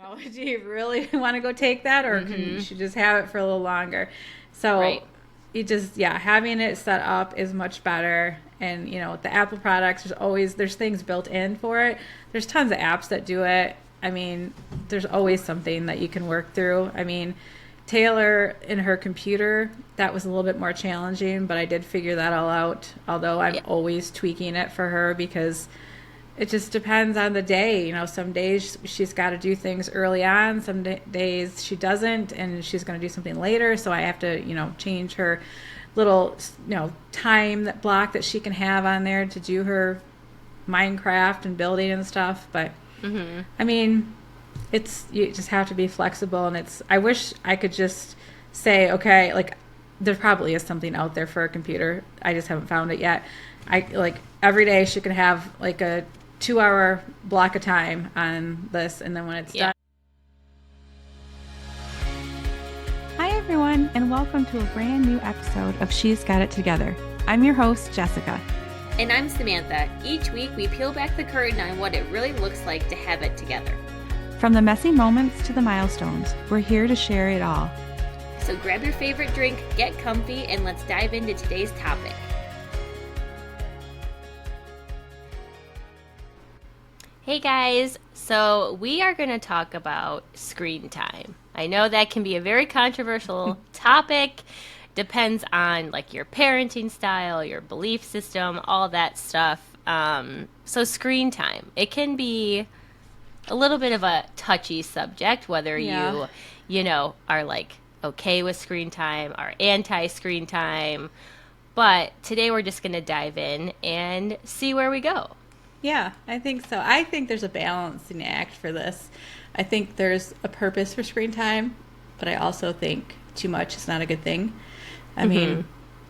Do you really want to go take that, or can you should just have it for a little longer? So Right. you just, yeah, having it set up is much better. And with the Apple products, there's things built in for it. There's tons of apps that do it. I mean, there's always something that you can work through. I mean, Taylor in her computer, that was a little bit more challenging, but I did figure that all out. Although I'm Yeah. always tweaking it for her because it just depends on the day. Some days she's got to do things early on. Some days she doesn't, and she's going to do something later. So I have to, change her little, time that block that she can have on there to do her Minecraft and building and stuff. But I mean, you just have to be flexible, and I wish I could just say, okay, like there probably is something out there for a computer. I just haven't found it yet. I like every day she can have like a 2-hour block of time on this, and then when it's done. Hi everyone, and welcome to a brand new episode of She's Got It Together. I'm your host, Jessica. And I'm Samantha. Each week we peel back the curtain on what it really looks like to have it together. From the messy moments to the milestones, we're here to share it all. So grab your favorite drink, get comfy, and let's dive into today's topic. Hey guys, so we are going to talk about screen time. I know that can be a very controversial topic. Depends on like your parenting style, your belief system, all that stuff. So screen time, it can be a little bit of a touchy subject, whether you are like okay with screen time or anti-screen time. But today we're just going to dive in and see where we go. Yeah, I think so. I think there's a balancing act for this. I think there's a purpose for screen time, but I also think too much is not a good thing. I mean,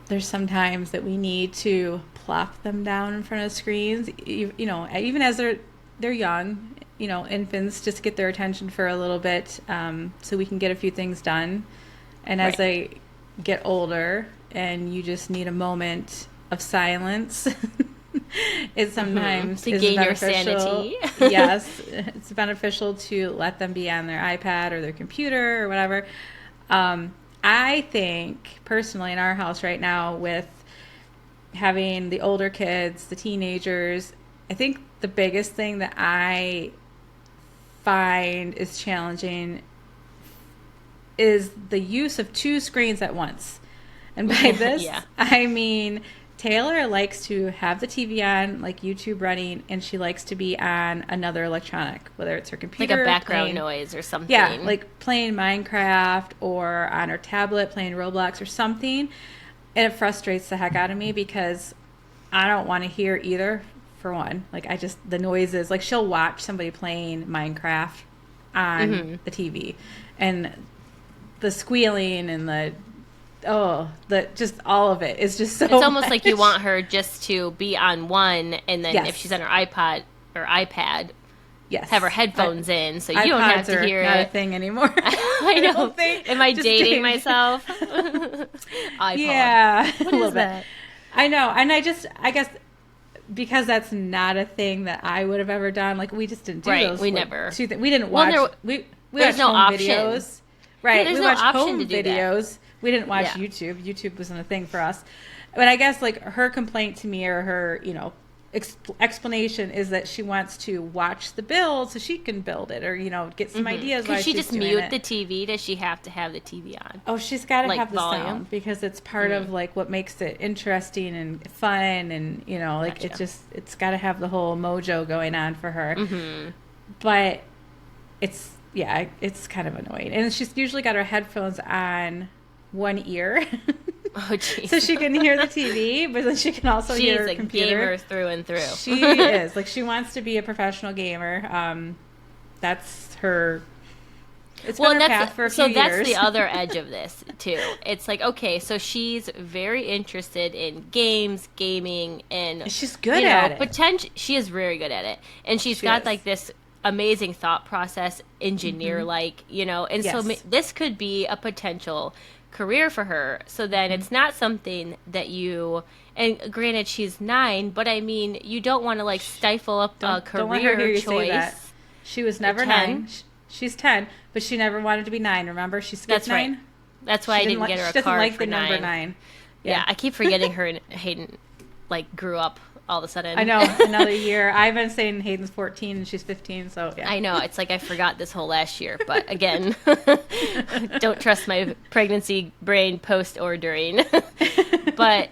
there's sometimes that we need to plop them down in front of screens, even as they're young, infants, just get their attention for a little bit, so we can get a few things done. And as they get older and you just need a moment of silence, it sometimes to is gain your beneficial. sanity. Yes, it's beneficial to let them be on their iPad or their computer or whatever. I think personally in our house right now, with having the older kids, the teenagers, I think the biggest thing that I find is challenging is the use of 2 screens at once. And by this, I mean Taylor likes to have the TV on, like YouTube running, and she likes to be on another electronic, whether it's her computer. Like a background noise or something. Yeah, like playing Minecraft or on her tablet playing Roblox or something. And it frustrates the heck out of me because I don't want to hear either, for one. Like, the noises. Like, she'll watch somebody playing Minecraft on the TV. And the squealing and just all of it is just so it's almost much. like you want her just to be on one, and then if she's on her iPod or iPad, have her headphones in, so you don't have to hear not it. a thing anymore. I know. Am I dating myself? iPod. Yeah, what is that? I know, and I guess because that's not a thing that I would have ever done. Like, we just didn't do those. We never. We didn't watch. We there's watched no home option. videos. Right. Yeah, there's we no watched option home to do videos. that. We didn't watch YouTube. YouTube wasn't a thing for us. But I guess like her complaint to me, or her, explanation, is that she wants to watch the build so she can build it, or get some ideas. Could she just mute it. the TV? Does she have to have the TV on? Oh, she's got to like have the volume? sound, because it's part of like what makes it interesting and fun, and like it's got to have the whole mojo going on for her. But it's kind of annoying, and she's usually got her headphones on one ear. Oh, geez. So she can hear the TV, but then she can also hear her computer. She's a gamer through and through. She is. Like, she wants to be a professional gamer. That's her. It's been her path for a few years. So that's the other edge of this, too. It's like, okay, so she's very interested in games, gaming, and she's good at it. She is very good at it. And she's got like this amazing thought process, engineer-like, and so this could be a potential career for her. So then it's not something that and granted she's 9, but I mean, you don't want to like stifle up a career don't let her hear you choice. Say that. She was never 9. She's 10, but she never wanted to be 9. Remember, she skipped That's right. 9. That's why I didn't get her She a doesn't card like for the number 9. 9. Yeah, I keep forgetting her and Hayden like grew up all of a sudden. I know, another year. I've been saying Hayden's 14 and she's 15, so yeah. I know, it's like I forgot this whole last year, but again, don't trust my pregnancy brain post or during. But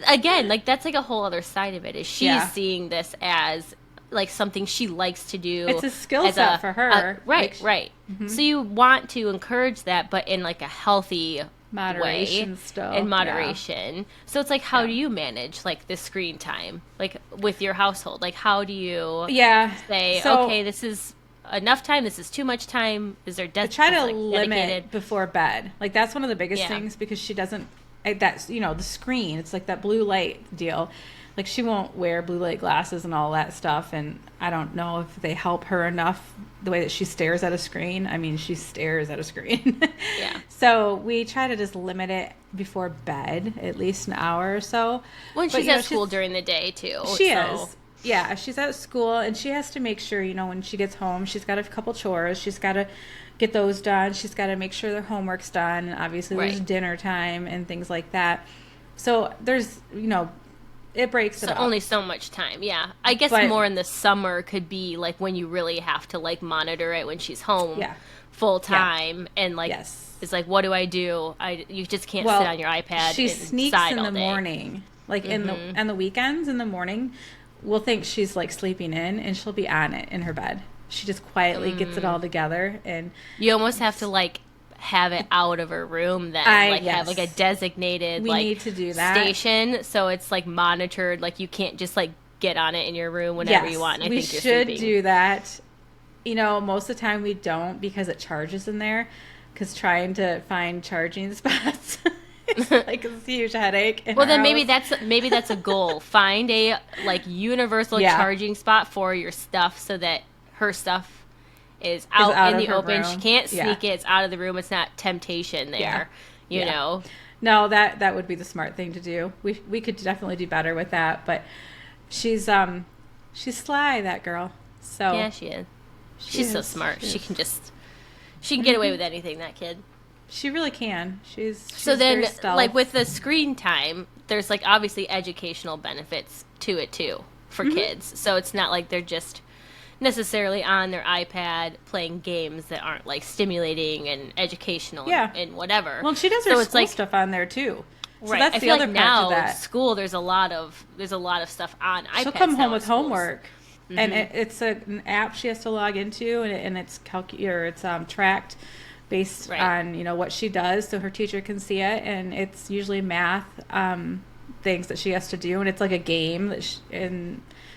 again, like that's like a whole other side of it is she's seeing this as like something she likes to do. It's a skill set for her. Right, right. Mm-hmm. So you want to encourage that, but in like a healthy moderation way, still. in moderation. Yeah. So it's like, how do you manage like the screen time, like with your household? Like, how do you say, okay, this is enough time, this is too much time? Is there try to limit before bed? Like that's one of the biggest things because she doesn't. That's the screen. It's like that blue light deal. Like she won't wear blue light glasses and all that stuff, and I don't know if they help her enough the way that she stares at a screen. I mean, she stares at a screen. Yeah. So we try to just limit it before bed, at least an hour or so. When she's at school during the day too. She is. Yeah, she's at school, and she has to make sure, when she gets home, she's got a couple chores. She's got to get those done. She's got to make sure their homework's done. And obviously, there's dinner time and things like that. So there's, it breaks it up. Only so much time, yeah. I guess more in the summer could be like when you really have to like monitor it when she's home full time and like it's like, what do I do? You just can't sit on your iPad. She sneaks in the morning, like on the weekends in the morning. We'll think she's like sleeping in, and she'll be on it in her bed. She just quietly gets it all together, and you almost have to like have it out of her room then have like a designated need to do that station so it's like monitored, like you can't just like get on it in your room whenever you want. And I think you're should sleeping. Do that. Most of the time we don't because it charges in there, because trying to find charging spots it's like a huge headache. Well, then maybe that's a goal. Find a like universal charging spot for your stuff so that her stuff is out in the open. Room. She can't sneak it. It's out of the room. It's not temptation there. You know. No, that would be the smart thing to do. We could definitely do better with that. But she's sly, that girl. So yeah, she is. She's so smart. She can get away with anything. That kid. She really can. She's so then like with the screen time, there's like obviously educational benefits to it too for kids. So it's not like they're just necessarily on their iPad playing games that aren't like stimulating and educational and whatever. Well, she does her school stuff on there too. So right. That's I the feel other like part now to that. School there's a lot of stuff on iPads. She'll come home with homework, and it's an app she has to log into, and it's tracked based on what she does, so her teacher can see it, and it's usually math things that she has to do, and it's like a game that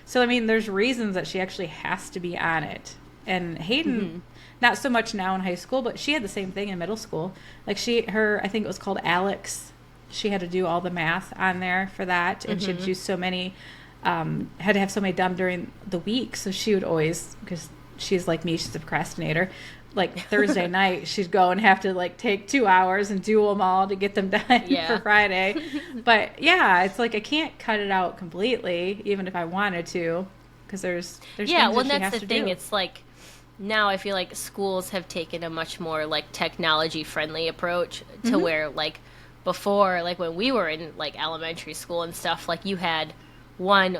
so, I mean, there's reasons that she actually has to be on it. And Hayden, not so much now in high school, but she had the same thing in middle school. Like I think it was called Alex. She had to do all the math on there for that. And she'd do so many, had to have so many done during the week. So she would always, because she's like me, she's a procrastinator. Like Thursday night, she'd go and have to like take 2 hours and do them all to get them done for Friday. But it's like I can't cut it out completely, even if I wanted to, because there's things that she has to do. It's like now I feel like schools have taken a much more like technology friendly approach to where like before, like when we were in like elementary school and stuff, like you had one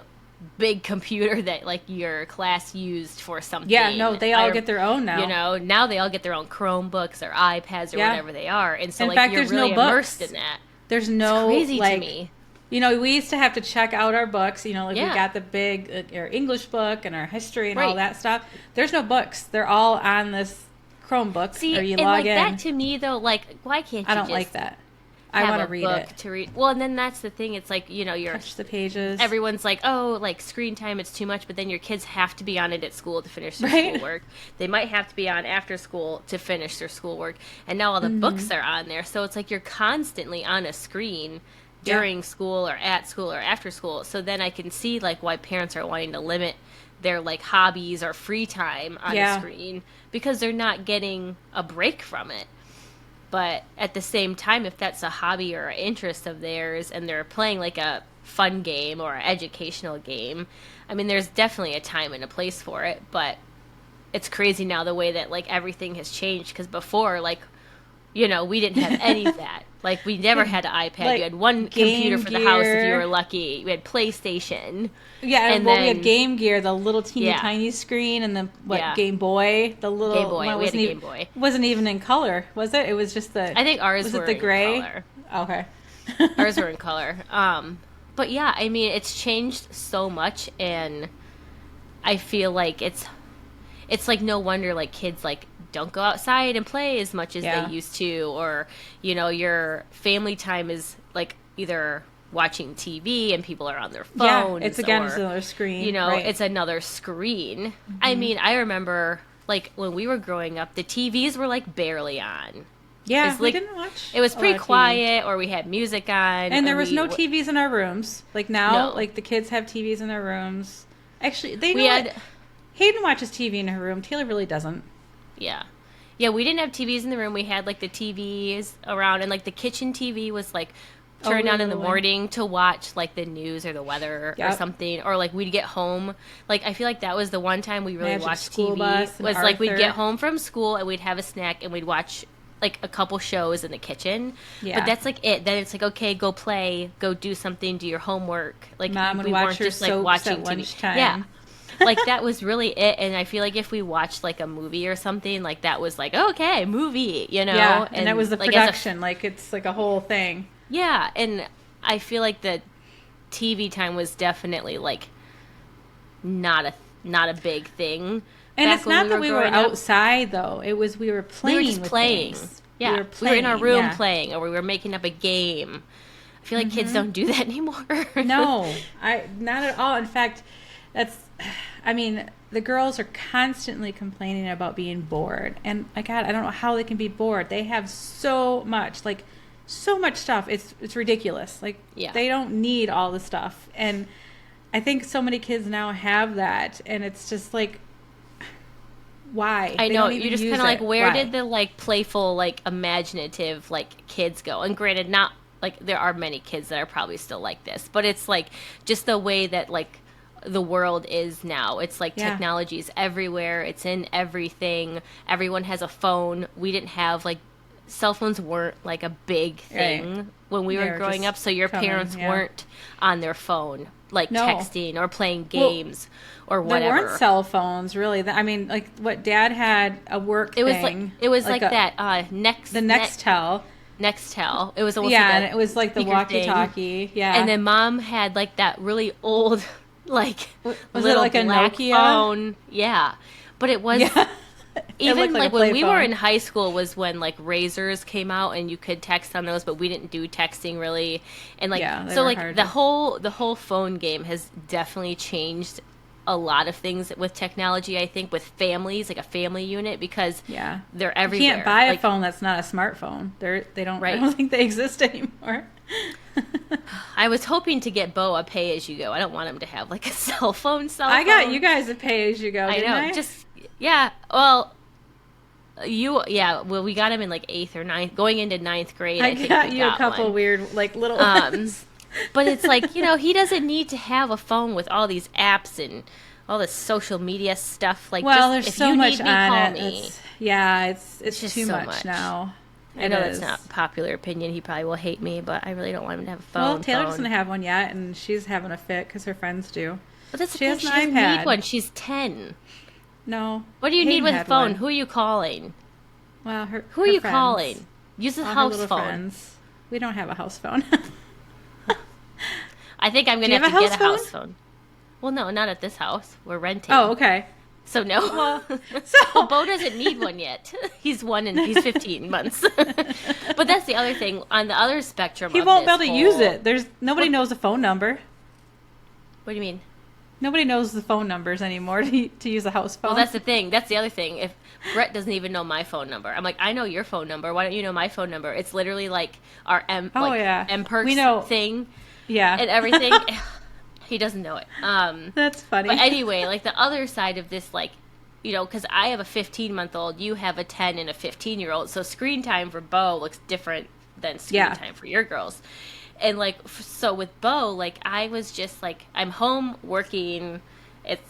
big computer that like your class used for something. Yeah, no, they all get their own now. Now they all get their own Chromebooks or iPads or whatever they are. And so in like fact, you're there's really no immersed books. in that. There's no it's crazy like, to me. We used to have to check out our books, we got the big our English book and our history and all that stuff. There's no books. They're all on this Chromebook. See, or you and log like in. that to me though, like why can't you I don't just like that. I want to read it. To read. Well, and then that's the thing. It's like, you're touch the pages. Everyone's like, oh, like screen time, it's too much. But then your kids have to be on it at school to finish their schoolwork. They might have to be on after school to finish their schoolwork. And now all the books are on there. So it's like you're constantly on a screen during school or at school or after school. So then I can see like why parents are wanting to limit their like hobbies or free time on the screen, because they're not getting a break from it. But at the same time, if that's a hobby or an interest of theirs and they're playing like a fun game or an educational game, I mean, there's definitely a time and a place for it. But it's crazy now the way that like everything has changed, because before, like, you know, we didn't have any of that. Like, we never had an iPad. Like, you had one Game computer for the house if you Gear. were lucky. We had PlayStation. Yeah, And well, we had then Game Gear, the little teeny Yeah. tiny screen, and then Yeah. Game Boy, the little Game Boy. one We had a wasn't Game even, Boy. wasn't even in color, was it? It was just the. I think ours was were it the in gray? color. Okay. Ours were in color. But yeah, I mean, it's changed so much, and I feel like it's like no wonder like kids like don't go outside and play as much as Yeah. they used to, or you know, your family time is like either watching TV and people are on their Yeah, phones. it's again or, it's another screen. you know, right. it's another screen. I mean, I remember like when we were growing up, the TVs were like barely on. yeah, it's we like- didn't watch. It was a pretty lot of TV. quiet, or we had music on, And there was we, no TVs in our rooms. Like now, No. like the kids have TVs in their rooms. Actually, they know We what- had Hayden watches TV in her room. Taylor really doesn't. Yeah. Yeah, we didn't have TVs in the room. We had like the TVs around, and like the kitchen TV was like turned on in the really? morning to watch like the news or the weather or Yep. something. Or like we'd get home. Like I feel like that was the one time we really Magic watched School TV. Bus and Was like we'd Arthur. get home from school and we'd have a snack and we'd watch like a couple shows in the kitchen. Yeah. But that's like it. Then it's like, okay, go play, go do something, do your homework. Like Mom would we watch weren't her just like soaps watching at TV. lunchtime. Yeah. Like that was really it. And I feel like if we watched like a movie or something, like that was like, okay, movie, you know? Yeah, and that was the like, as a- production. Like it's like a whole thing. yeah, and I feel like the TV time was definitely like not a big thing. And back it's when not that we were growing up. outside though. It was we were We playing. were just with playing. things. Yeah, we were in our room yeah. playing, or we were making up a game. I feel like kids don't do that anymore. No, not at all. In fact, I mean, the girls are constantly complaining about being bored, and my God, I don't know how they can be bored. They have so much stuff. It's ridiculous. Like Yeah. they don't need all the stuff, and I think so many kids now have that, and it's just like, why? I They know, don't even you're just use kind of like, it. where Why? did the like playful, like imaginative, like kids go? And granted, not like there are many kids that are probably still like this, but it's like just the way that like the world is now. It's like Yeah. technology is everywhere. It's in everything. Everyone has a phone. We didn't have like cell phones weren't like a big thing Right. when we They were were growing just up. So your coming, parents yeah. weren't on their phone, like No. texting or playing Well, games or There whatever. weren't cell phones, really. I mean, like what Dad had a work it was thing. like it was like a- that The Nextel. Nextel. It was almost Yeah, like and it was like the speaker thing. walkie-talkie. Yeah, And then Mom had like that really old, like Was it little like a black Nokia? phone. Yeah, but it was yeah. It even looked like a when play we were phone. in high school was when like razors came out and you could text on those, but we didn't do texting really. And like Yeah, they so were like hard the to- whole phone game has definitely changed a lot of things with technology. I think with families, like a family unit, because Yeah, they're you everywhere. can't buy a Like, phone that's not a smartphone. They don't. Right. I don't think they exist anymore. I was hoping to get Bo a pay as you go. I don't want him to have like a cell phone. I got you guys a pay as you go. I Didn't know. I? Just yeah. Well, well, we got him in like 8th or 9th, going into 9th grade. I think got we you a couple one. weird like little. But it's like, you know, he doesn't need to have a phone with all these apps and all this social media stuff. Like, well, just, there's if so you much need me, on call it. me. It's just too so much, much. now. I know that's not popular opinion. He probably will hate me, but I really don't want him to have a phone. Well, Taylor phone. doesn't have one yet, and she's having a fit because her friends do. But that's the she thing, has she an doesn't iPad. need one. She's 10. No. What do you need Hayden with a had phone? one. Who are you calling? Well, Who are her you friends. calling? Use a All her house little phone. friends. We don't have a house phone. I think I'm going Do to you have to have a get a house house phone. Well, no, not at this house. We're renting. Oh, okay. So no. Well, Well, so Bo doesn't need one yet. He's 1 and he's 15 months. But that's the other thing. On the other spectrum, he of won't be this able to use whole- it. There's nobody knows the phone number. What do you mean? Nobody knows the phone numbers anymore to use a house phone. Well, that's the thing. That's the other thing. If Brett doesn't even know my phone number, I'm like, I know your phone number. Why don't you know my phone number? It's literally like our M-Perks We know. thing Yeah. and everything. He doesn't know it. That's funny. But anyway, like the other side of this, like, you know, because I have a 15-month-old, you have a 10 and a 15-year-old, so screen time for Bo looks different than screen Yeah. time for your girls. And like, so with Bo, like, I was just like, I'm home working. It's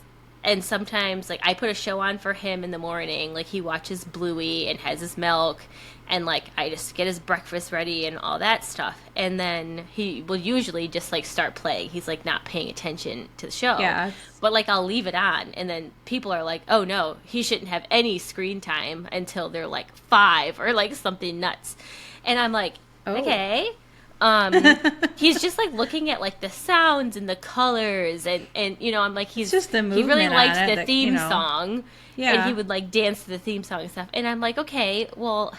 And sometimes, like, I put a show on for him in the morning. Like, he watches Bluey and has his milk. And, like, I just get his breakfast ready and all that stuff. And then he will usually just, like, start playing. He's, like, not paying attention to the show. Yeah. But, like, I'll leave it on. And then people are like, oh, no, he shouldn't have any screen time until they're, like, 5 or, like, something nuts. And I'm like, okay. He's just like looking at like the sounds and the colors and you know, I'm like, it's just the he really movement likes on it the that, theme you know. song. Yeah. And he would like dance to the theme song and stuff. And I'm like, okay, well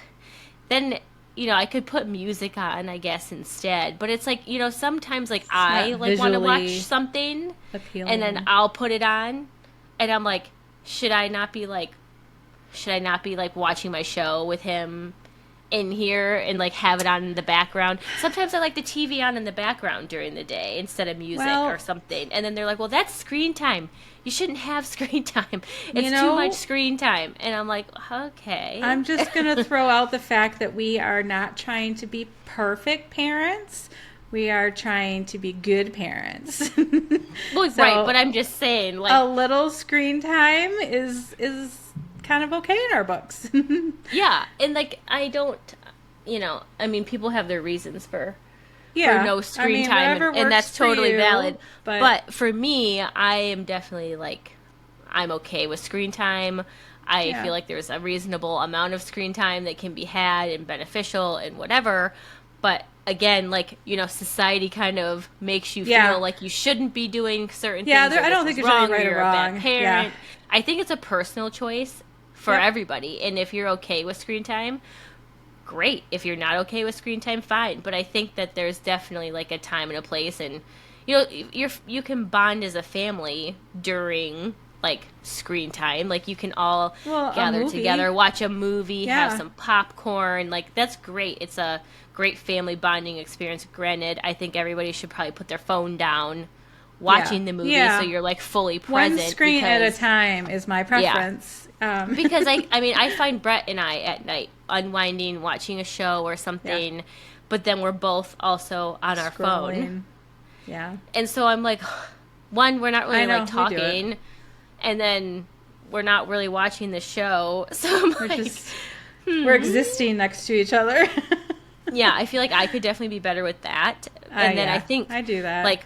then, you know, I could put music on, I guess, instead. But it's like, you know, sometimes like I like want to watch something appealing. and then I'll put it on and I'm like, should I not be like watching my show with him in here and like have it on in the background? Sometimes I like the TV on in the background during the day instead of music or something. And then they're like, well, that's screen time. You shouldn't have screen time. It's too much screen time. And I'm like, okay. I'm just going to throw out the fact that we are not trying to be perfect parents. We are trying to be good parents. Well, so right, but I'm just saying, like, a little screen time is kind of okay in our books. Yeah, and like I don't, you know, I mean, people have their reasons for no screen time, and that's totally valid. But for me, I am definitely like, I'm okay with screen time. I feel like there's a reasonable amount of screen time that can be had and beneficial and whatever. But again, like, you know, society kind of makes you feel like you shouldn't be doing certain things. I don't think there's any right or wrong. A bad parent. I think it's a personal choice for everybody. And if you're okay with screen time, great. If you're not okay with screen time, fine. But I think that there's definitely like a time and a place, and you know, you can bond as a family during like screen time. Like you can all gather together, watch a movie, have some popcorn. Like that's great. It's a great family bonding experience. Granted, I think everybody should probably put their phone down watching the movie so you're like fully present. One screen at a time is my preference. Because I mean, I find Brett and I at night unwinding, watching a show or something, but then we're both also on our phone. Yeah. And so I'm like, one, we're not really like talking, and then we're not really watching the show. So I'm we're existing next to each other. Yeah, I feel like I could definitely be better with that. And then I think I do that. Like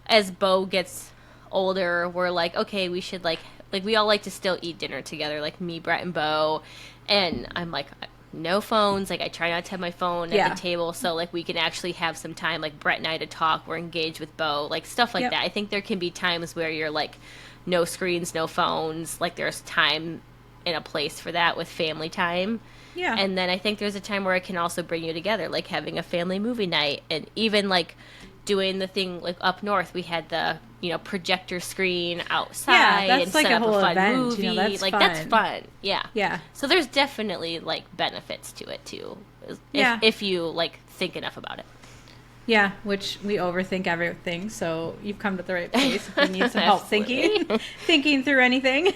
as Bo gets older, we're like, okay, we should like we all like to still eat dinner together, like me, Brett, and Bo. And I'm like, no phones. Like I try not to have my phone at the table, so like we can actually have some time, like Brett and I, to talk. We're engaged with Bo, like stuff like that. I think there can be times where you're like, no screens, no phones. Like there's time and a place for that with family time. Yeah. And then I think there's a time where it can also bring you together, like having a family movie night, and even like doing the thing like up north. We had the, you know, projector screen outside and like set up a fun event, movie. you know, that's like fun. That's fun. Yeah. Yeah. So there's definitely like benefits to it too, if you like think enough about it. Yeah, which we overthink everything, so you've come to the right place if you need some help thinking through anything.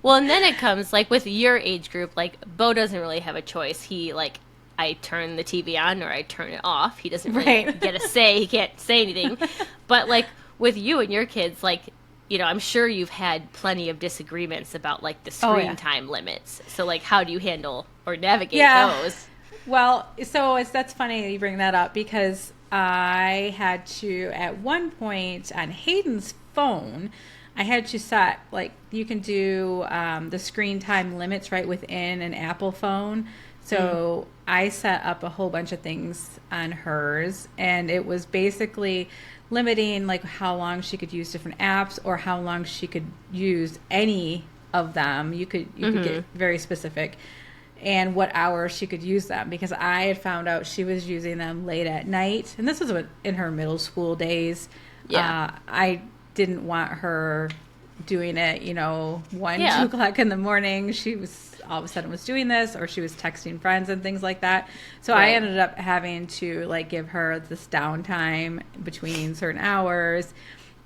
Well, and then it comes, like, with your age group, like, Bo doesn't really have a choice. He, like, I turn the TV on or I turn it off. He doesn't really get a say. He can't say anything. But, like, with you and your kids, like, you know, I'm sure you've had plenty of disagreements about, like, the screen time limits. So, like, how do you handle or navigate those? Well, so that's funny that you bring that up, because I had to, at one point on Hayden's phone, I had to set, like, you can do the screen time limits right within an Apple phone. So I set up a whole bunch of things on hers, and it was basically limiting, like, how long she could use different apps or how long she could use any of them. You could get very specific, and what hours she could use them, because I had found out she was using them late at night, and this was in her middle school days. I didn't want her doing it, you know, 2 o'clock in the morning. She was all of a sudden was doing this, or she was texting friends and things like that. So I ended up having to, like, give her this downtime between certain hours.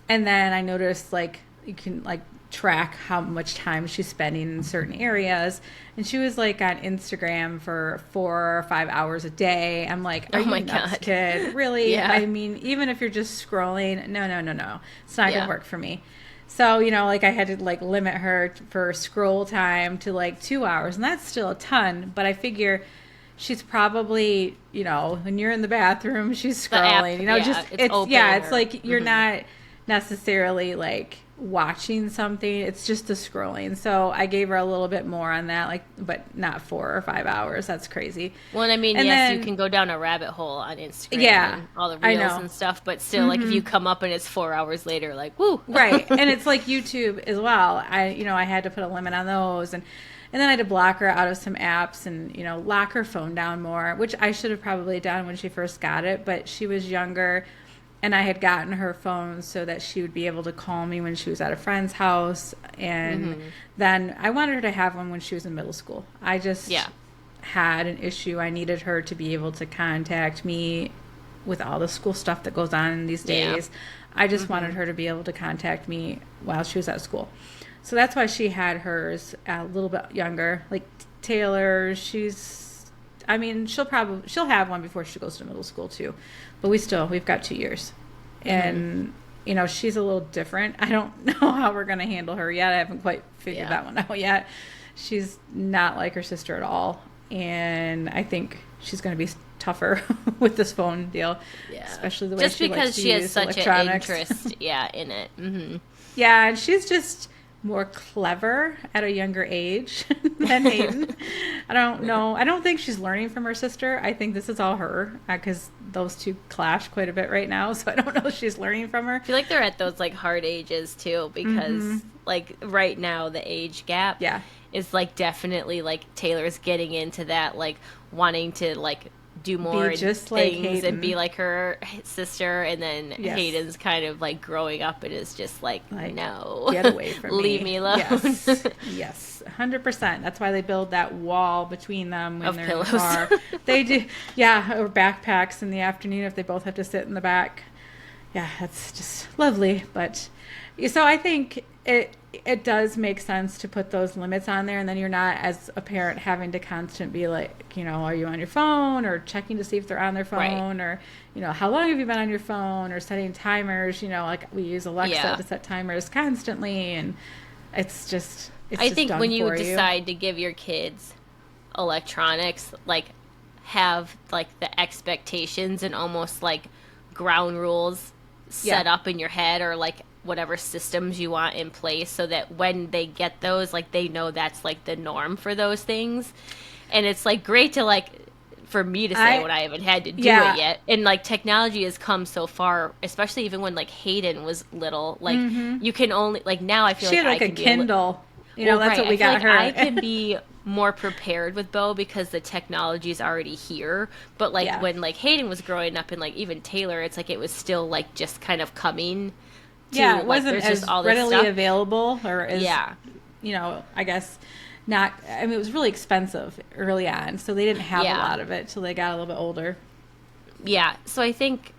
And then I noticed, like, you can, like, track how much time she's spending in certain areas, and she was, like, on Instagram for 4 or 5 hours a day. I'm like, are you nuts, kid? Really? I mean, even if you're just scrolling, no, it's not gonna work for me. So, like I had to like limit her for scroll time to like 2 hours, and that's still a ton. But I figure she's probably, when you're in the bathroom, she's The app, scrolling. yeah, it's open It's or like you're not necessarily like watching something. It's just the scrolling. So I gave her a little bit more on that, like, but not 4 or 5 hours. That's crazy. well, and I mean, And yes, you then, can go down a rabbit hole on Instagram yeah, and all the I reels know. and stuff, but still, like, if you come up and it's 4 hours later, like, woo. Right. And it's like YouTube as well. I had to put a limit on those, and then I had to block her out of some apps and, lock her phone down more, which I should have probably done when she first got it, but she was younger and I had gotten her phone so that she would be able to call me when she was at a friend's house. And then I wanted her to have one when she was in middle school. I just had an issue. I needed her to be able to contact me with all the school stuff that goes on these days. I just wanted her to be able to contact me while she was at school. So that's why she had hers a little bit younger. Like Taylor, she'll have one before she goes to middle school too. But we've got 2 years. And, she's a little different. I don't know how we're going to handle her yet. I haven't quite figured that one out yet. She's not like her sister at all. And I think she's going to be tougher with this phone deal. Yeah. Especially the way just she because likes to she has use such electronics. an interest, in it. Mm-hmm. Yeah, and she's just more clever at a younger age than Hayden. I don't know. I don't think she's learning from her sister. I think this is all her because those two clash quite a bit right now. So I don't know if she's learning from her. I feel like they're at those like hard ages too because like right now the age gap is like definitely like Taylor's getting into that like wanting to like do more just things like and be like her sister, and then Hayden's kind of like growing up and is just like no, get away from me, leave me alone. Yes, 100%. That's why they build that wall between them when they're pillows. in the car. They do, or backpacks in the afternoon if they both have to sit in the back. Yeah, that's just lovely. But so I think it does make sense to put those limits on there, and then you're not as a parent having to constantly be like, are you on your phone, or checking to see if they're on their phone, or how long have you been on your phone, or setting timers. Like we use Alexa to set timers constantly, and it's I think done when you for decide to give your kids electronics, like have like the expectations and almost like ground rules set up in your head, or like whatever systems you want in place, so that when they get those, like they know that's like the norm for those things. And it's like great to like for me to say when I haven't had to do it yet. And like technology has come so far, especially even when like Hayden was little, like you can only like now I feel she like had like I a can Kindle. That's what we got like her. I can be more prepared with Bo because the technology is already here. But like when like Hayden was growing up, and like even Taylor, it's like it was still like just kind of coming. It wasn't as just all readily available, or as I guess not. I mean, it was really expensive early on, so they didn't have a lot of it till they got a little bit older. Yeah, so I think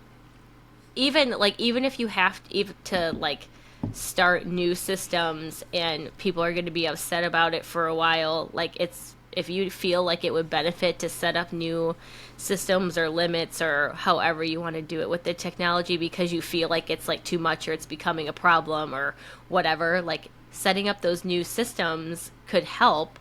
even if you have to like start new systems and people are going to be upset about it for a while, like if you feel like it would benefit to set up new systems or limits or however you want to do it with the technology because you feel like it's like too much or it's becoming a problem or whatever, like setting up those new systems could help.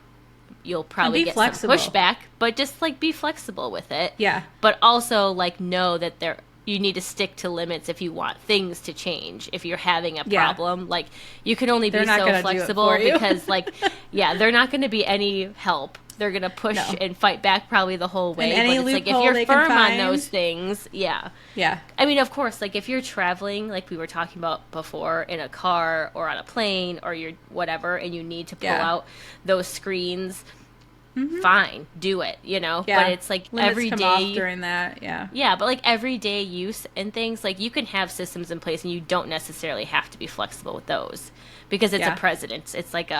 You'll probably get flexible. some pushback, but just like be flexible with it. Yeah. But also like know that you need to stick to limits if you want things to change. If you're having a problem, like you can only be so flexible because like, they're not going to be any help. They're going to push and fight back probably the whole way. And but it's like if you're firm on those things, Yeah. I mean, of course, like if you're traveling, like we were talking about before, in a car or on a plane or you're whatever, and you need to pull out those screens, fine, do it, but it's like limits every come day off during that. but like everyday use and things, like you can have systems in place and you don't necessarily have to be flexible with those because it's a precedent. It's like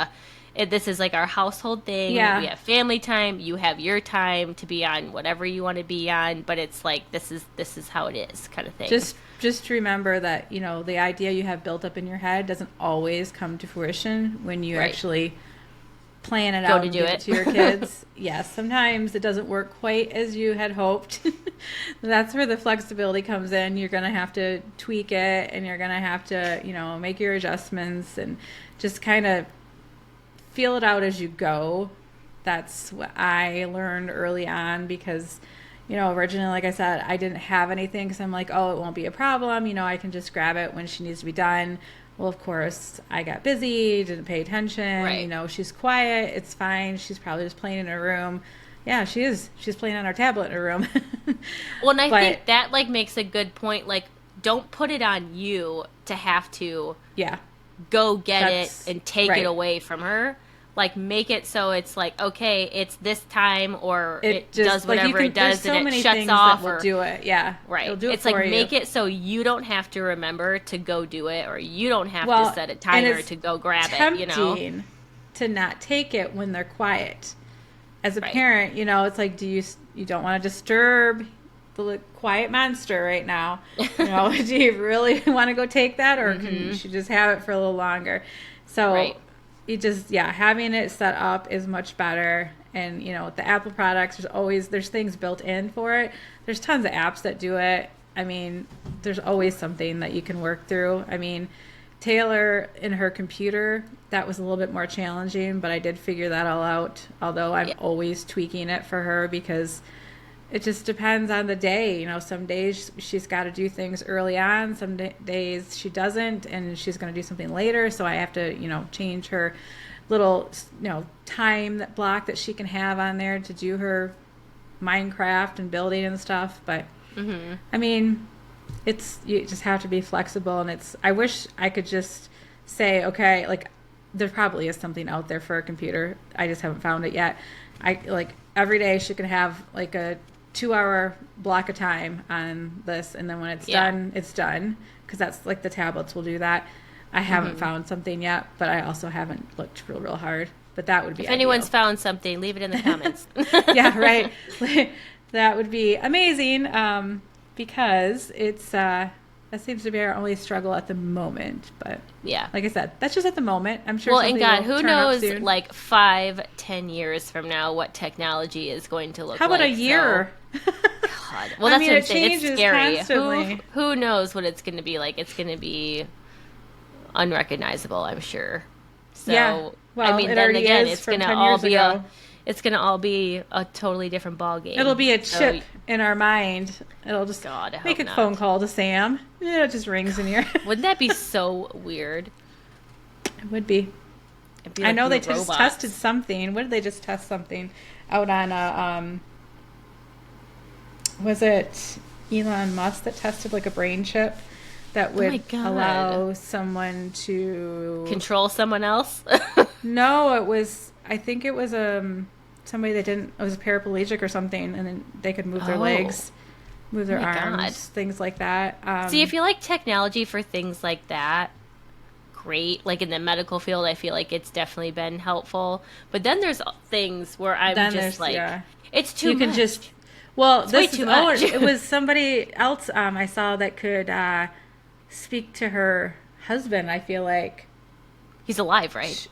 this is like our household thing. We have family time. You have your time to be on whatever you want to be on, but it's like this is how it is, kind of thing. Just remember that the idea you have built up in your head doesn't always come to fruition when you actually plan it Go out to and do give it. it to your kids. Yes, sometimes it doesn't work quite as you had hoped. That's where the flexibility comes in. You're going to have to tweak it, and you're going to have to, make your adjustments and just kind of feel it out as you go. That's what I learned early on because, originally, like I said, I didn't have anything because I'm like, oh, it won't be a problem. I can just grab it when she needs to be done. Well, of course, I got busy, didn't pay attention. Right. She's quiet. It's fine. She's probably just playing in her room. Yeah, she is. She's playing on her tablet in her room. Well, and I think that makes a good point. Like, don't put it on you to have to go get it and take it away from her. Like, make it so it's like, okay, it's this time, or it does whatever it does, and it shuts off, or do it. Yeah, right. It'll do it it's for like you. Make it so you don't have to remember to go do it, or you don't have to set a timer to go grab it. To not take it when they're quiet. As a parent, it's like, you don't want to disturb the quiet monster right now. Do you really want to go take that, or can you just have it for a little longer? So you just, having it set up is much better. And, with the Apple products, there's things built in for it. There's tons of apps that do it. I mean, there's always something that you can work through. I mean, Taylor in her computer, that was a little bit more challenging, but I did figure that all out. Although I'm always tweaking it for her because it just depends on the day. Some days she's got to do things early on. Some days she doesn't, and she's going to do something later. So I have to, change her little, time block that she can have on there to do her Minecraft and building and stuff. But I mean, you just have to be flexible, and I wish I could just say, okay, like there probably is something out there for a computer. I just haven't found it yet. Every day she can have like a 2-hour block of time on this, and then when it's done, it's done, because that's like the tablets will do that. I haven't found something yet, but I also haven't looked real hard. But that would be ideal. Anyone's found something, leave it in the comments. Yeah, right. That would be amazing, because it's that seems to be our only struggle at the moment. But like I said, that's just at the moment. I'm sure. Well, and God, who knows? Like 5-10 years from now, what technology is going to look like? How about a year? God. Well, that's what I'm saying. It's scary. Constantly. Who knows what it's going to be like? It's going to be unrecognizable, I'm sure. So, well, I mean, then again, it's going to all be a totally different ball game. It'll be a chip in our mind. It'll just make a phone call to Sam. It just rings in your. Wouldn't that be so weird? It would be. Like, I know they just tested something. What did they just test something out on? Was it Elon Musk that tested like a brain chip that would allow someone to control someone else? No, it was. I think it was somebody that didn't. It was a paraplegic or something, and then they could move their legs, move their arms, things like that. See, if you like technology for things like that, great. Like in the medical field, I feel like it's definitely been helpful. But then there's things where I'm just like, it's too much. You can just. Well, this too much. It was somebody else I saw that could speak to her husband. I feel like he's alive, right?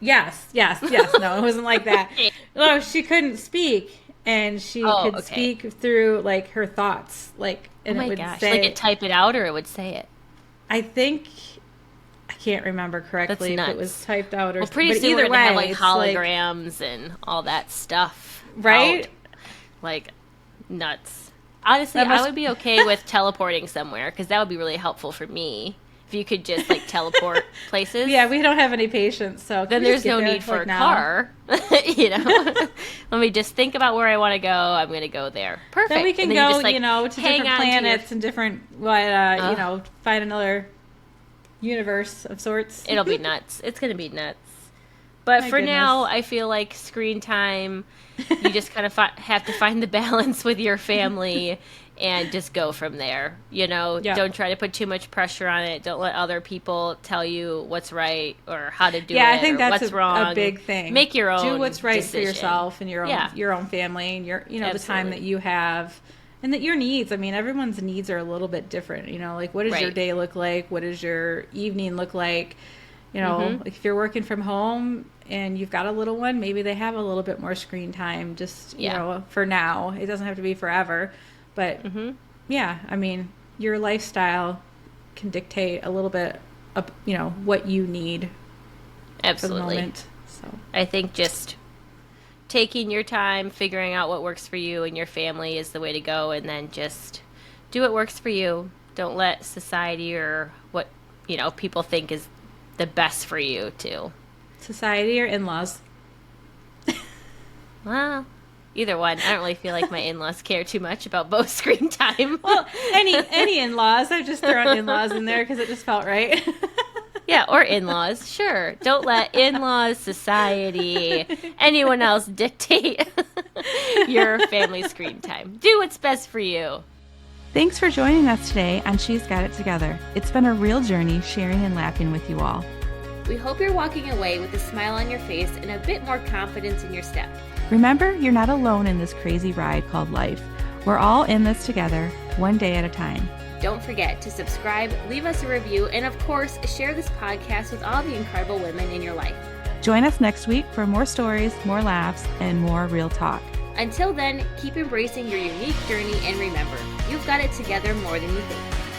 Yes. No, it wasn't like that. No, she couldn't speak, and she could speak through like her thoughts, like, and it would say, like it type it out, or it would say it. I think I can't remember correctly if it was typed out or. Well, pretty soon we're gonna have like holograms and all that stuff, right? Like nuts. Honestly, I would be okay with teleporting somewhere because that would be really helpful for me. If you could just like teleport places. Yeah, we don't have any patience, so then there's no need for a car. Let me just think about where I want to go. I'm going to go there. Perfect. Then we can go, to different planets and different, find another universe of sorts. It'll be nuts. It's going to be nuts. But for now, I feel like screen time, you just kind of have to find the balance with your family and just go from there. Don't try to put too much pressure on it. Don't let other people tell you what's right or how to do it. Yeah, I think that's what's wrong. A big thing. Make your own. Do what's right decision. For yourself and your own family and your the time that you have and that your needs. I mean, everyone's needs are a little bit different. Like, what does your day look like? What does your evening look like? You know, like if you're working from home and you've got a little one, maybe they have a little bit more screen time just, you know, for now. It doesn't have to be forever. But yeah, I mean, your lifestyle can dictate a little bit of, you know, what you need. Absolutely. For the moment. So I think just taking your time, figuring out what works for you and your family is the way to go, and then just do what works for you. Don't let society or what, you know, people think is the best for you to. Society or in-laws? Well, either one. I don't really feel like my in-laws care too much about both screen time. Well, any in-laws. I've just thrown in-laws in there because it just felt right. Yeah, or in-laws. Sure. Don't let in-laws, society, anyone else dictate your family screen time. Do what's best for you. Thanks for joining us today on She's Got It Together. It's been a real journey sharing and laughing with you all. We hope you're walking away with a smile on your face and a bit more confidence in your step. Remember, you're not alone in this crazy ride called life. We're all in this together, one day at a time. Don't forget to subscribe, leave us a review, and of course, share this podcast with all the incredible women in your life. Join us next week for more stories, more laughs, and more real talk. Until then, keep embracing your unique journey and remember, you've got it together more than you think.